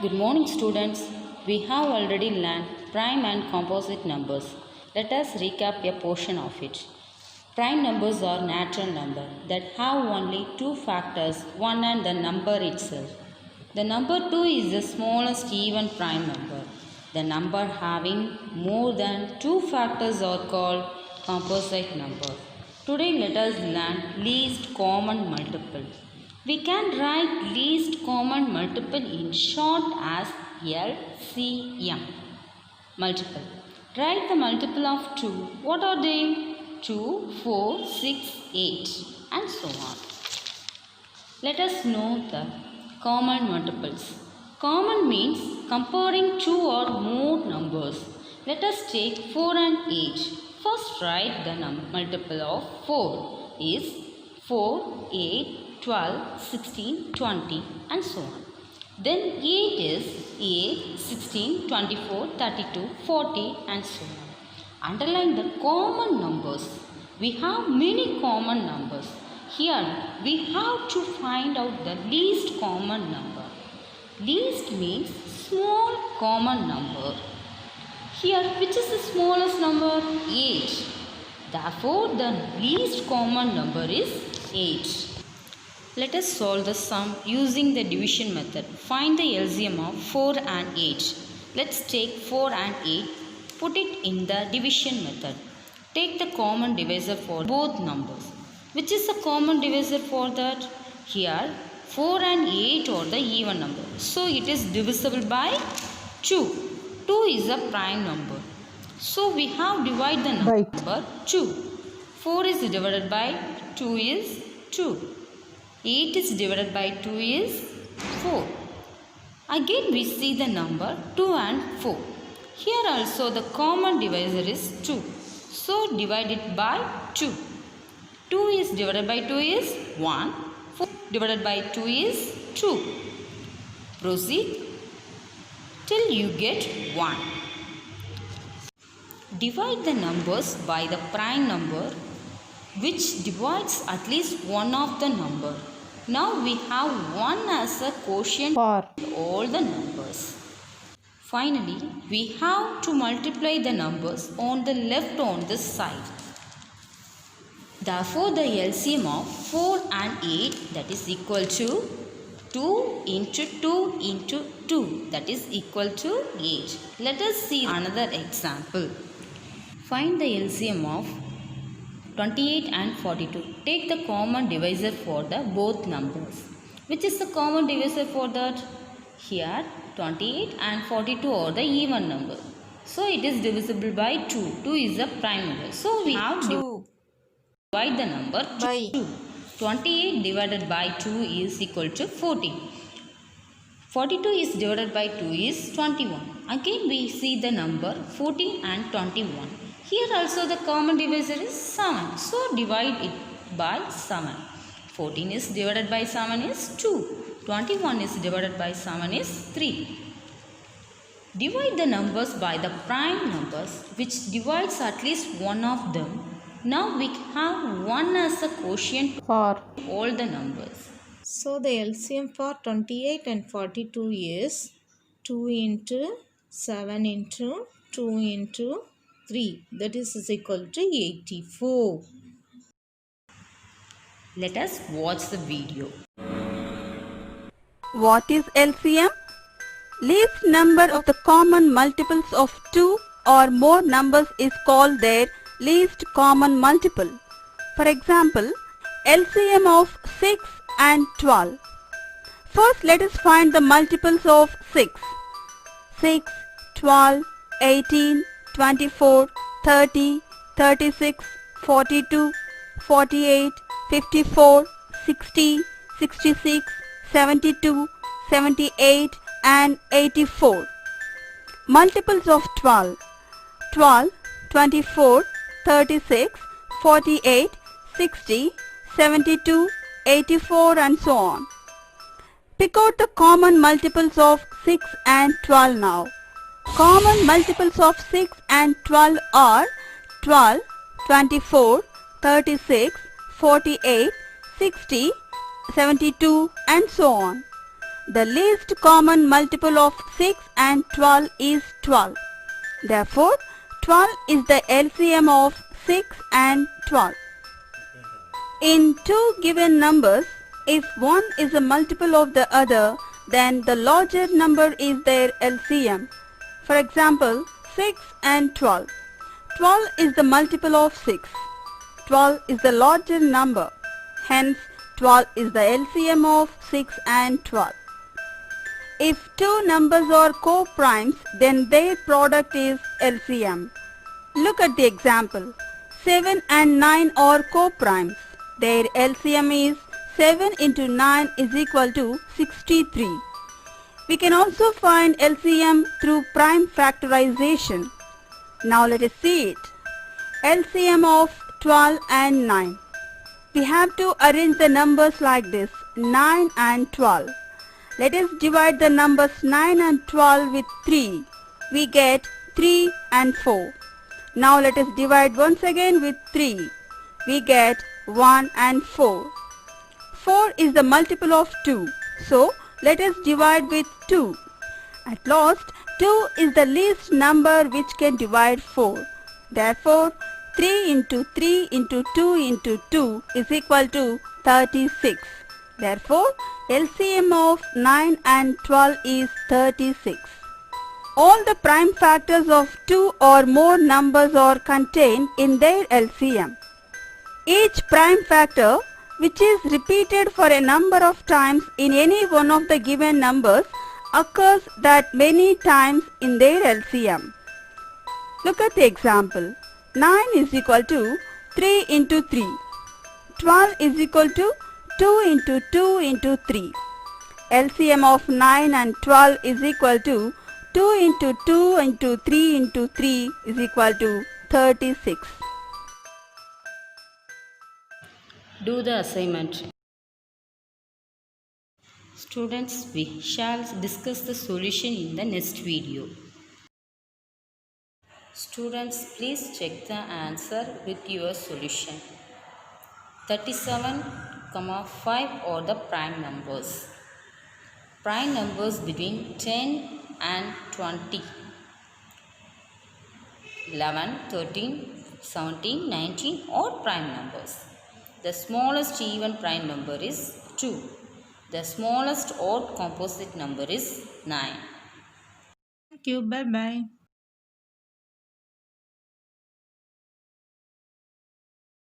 Good morning, students. We have already learned prime and composite numbers. Let us recap a portion of it. Prime numbers are natural numbers that have only two factors, 1 and the number itself. The number 2 is the smallest even prime number. The number having more than two factors are called composite numbers. Today let us learn least common multiple. We can write least common multiple in short as LCM. Multiple. Write the multiple of 2. What are they? 2, 4, 6, 8 and so on. Let us know the common multiples. Common means comparing two or more numbers. Let us take 4 and 8. First write the multiple of 4 is 4, 8, 12, 16, 20 and so on. Then 8 is 8, 16, 24, 32, 40 and so on. Underline the common numbers. We have many common numbers. Here we have to find out the least common number. Least means small common number. Here which is the smallest number? 8. Therefore the least common number is 8. Let us solve the sum using the division method. Find the LCM of 4 and 8. Let's take 4 and 8. Put it in the division method. Take the common divisor for both numbers. Which is the common divisor for that? Here 4 and 8 are the even number. So it is divisible by 2. 2 is a prime number. So we have divided the number 2. 4 is divided by 2 is 2. 8 is divided by 2 is 4. Again we see the number 2 and 4. Here also the common divisor is 2. So divide it by 2. 2 is divided by 2 is 1. 4 divided by 2 is 2. Proceed till you get 1. Divide the numbers by the prime number which divides at least one of the number. Now we have 1 as a quotient for all the numbers. Finally, we have to multiply the numbers on the left on this side. Therefore, the LCM of 4 and 8 that is equal to 2 into 2 into 2 that is equal to 8. Let us see another example. Find the LCM of 28 and 42. Take the common divisor for the both numbers. Which is the common divisor for that? Here 28 and 42 are the even number. So it is divisible by 2. 2 is a prime number. So we have to divide the number by 2. 28 divided by 2 is equal to 40. 42 is divided by 2 is 21. Again we see the number 14 and 21. Here also the common divisor is 7. So divide it by 7. 14 is divided by 7 is 2. 21 is divided by 7 is 3. Divide the numbers by the prime numbers which divides at least one of them. Now we have 1 as a quotient for all the numbers. So the LCM for 28 and 42 is 2 into 7 into 2 into 3, that is equal to 84. Let us watch the video. What is LCM? Least number of the common multiples of 2 or more numbers is called their least common multiple. For example, LCM of 6 and 12. First let us find the multiples of 6. 6, 12, 18, 24, 30, 36, 42, 48, 54, 60, 66, 72, 78 and 84. Multiples of 12. 12, 24, 36, 48, 60, 72, 84 and so on. Pick out the common multiples of 6 and 12 now. Common multiples of 6 and 12 are 12, 24, 36, 48, 60, 72 and so on. The least common multiple of 6 and 12 is 12. Therefore, 12 is the LCM of 6 and 12. In two given numbers, if one is a multiple of the other, then the larger number is their LCM. For example, 6 and 12. 12 is the multiple of 6. 12 is the larger number. Hence, 12 is the LCM of 6 and 12. If two numbers are co-primes, then their product is LCM. Look at the example. 7 and 9 are co-primes. Their LCM is 7 into 9 is equal to 63. We can also find LCM through prime factorization. Now let us see it. LCM of 12 and 9. We have to arrange the numbers like this, 9 and 12. Let us divide the numbers 9 and 12 with 3. We get 3 and 4. Now let us divide once again with 3. We get 1 and 4. 4 is the multiple of 2. So let us divide with 2. At last, 2 is the least number which can divide 4. Therefore, 3 into 3 into 2 into 2 is equal to 36. Therefore, LCM of 9 and 12 is 36. All the prime factors of two or more numbers are contained in their LCM. Each prime factor which is repeated for a number of times in any one of the given numbers occurs that many times in their LCM. Look at the example. 9 is equal to 3 into 3. 12 is equal to 2 into 2 into 3. LCM of 9 and 12 is equal to 2 into 2 into 3 into 3 is equal to 36. Do the assignment. Students, we shall discuss the solution in the next video. Students, please check the answer with your solution. 37, 5 are the prime numbers. Prime numbers between 10 and 20. 11, 13, 17, 19 are prime numbers. The smallest even prime number is 2. The smallest odd composite number is 9. Thank you. Bye-bye.